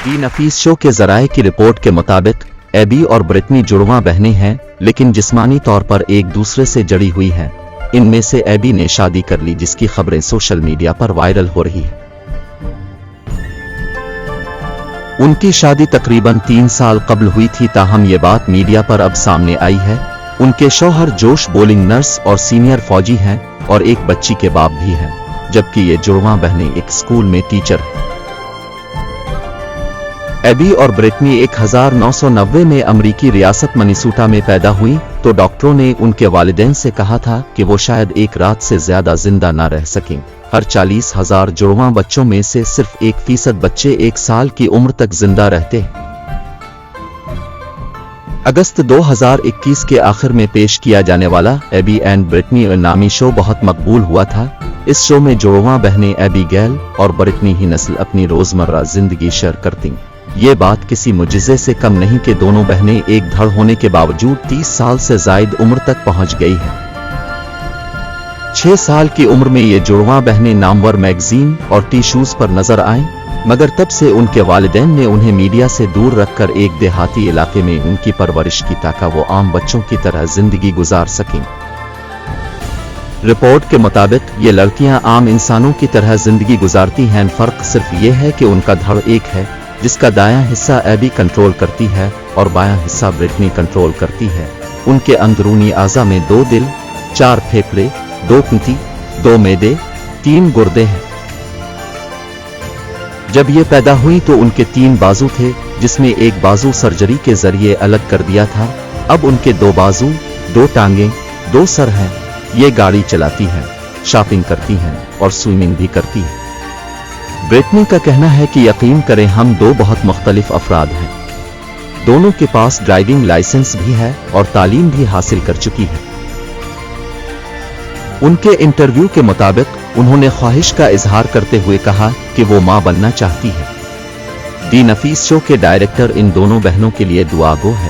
दी नफीस show के ज़राए की रिपोर्ट के मुताबिक एबी और ब्रिटनी जुड़वां बहनें हैं, लेकिन जिस्मानी तौर पर एक दूसरे से जड़ी हुई हैं। इनमें से एबी ने शादी कर ली, जिसकी खबरें सोशल मीडिया पर वायरल हो रही हैं। उनकी शादी तकरीबन 3 साल कबल हुई थी, ताहम ये बात मीडिया पर अब सामने आई है। उनके शौहर जोश बोलिंग नर्स और सीनियर फौजी हैं और एक बच्ची के बाप भी हैं, जबकि ये जुड़वां बहनें एक स्कूल में टीचर हैं। एबी और ब्रिटनी 1990 में अमरीकी रियासत मिनेसोटा में पैदा हुई, तो डॉक्टरों ने उनके वालिदैन से कहा था कि वो शायद एक रात से ज्यादा जिंदा ना रह सकें। हर 40,000 जुड़वां बच्चों में से सिर्फ 1% बच्चे 1 साल की उम्र तक जिंदा रहते हैं। अगस्त 2021 के आखिर में पेश किया जाने वाला एबी एंड ब्रिटनी नामी शो बहुत मकबूल हुआ था। इस शो में जुड़वां बहनें एबीगेल और ब्रिटनी ही नस्ल अपनी रोजमर्रा जिंदगी शेयर करती। ये बात किसी मुजिज़े से कम नहीं कि दोनों बहनें एक धड़ होने के बावजूद 30 साल से जायद उम्र तक पहुंच गई हैं। 6 साल की उम्र में ये जुड़वां बहनें नामवर मैगजीन और टी-शूज पर नजर आईं, मगर तब से उनके वालिदैन ने उन्हें मीडिया से दूर रखकर एक देहाती इलाके में उनकी परवरिश की ताकि वो आम बच्चों की तरह जिंदगी गुजार सकें। रिपोर्ट के मुताबिक ये लड़कियां आम इंसानों की तरह जिंदगी गुजारती हैं, फर्क सिर्फ ये है कि उनका धड़ एक है, जिसका दायां हिस्सा एबी कंट्रोल करती है और बायां हिस्सा ब्रिटनी कंट्रोल करती है। उनके अंदरूनी आज़ा में 2 दिल, 4 फेफड़े, 2 पीठी, 2 मैदे, 3 गुर्दे हैं। जब ये पैदा हुई तो उनके 3 बाजू थे, जिसमें एक बाजू सर्जरी के जरिए अलग कर दिया था। अब उनके 2 बाजू, 2 टांगें, 2 सर हैं। ये गाड़ी चलाती हैं, शॉपिंग करती हैं और स्विमिंग भी करती हैं। ब्रिटनी का कहना है कि यकीन करें, हम 2 बहुत मुख्तलिफ अफराद हैं। दोनों के पास ड्राइविंग लाइसेंस भी है और तालीम भी हासिल कर चुकी है। उनके इंटरव्यू के मुताबिक उन्होंने ख्वाहिश का इजहार करते हुए कहा कि वो मां बनना चाहती है। दी नफीस शो के डायरेक्टर इन दोनों बहनों के लिए दुआ गो है।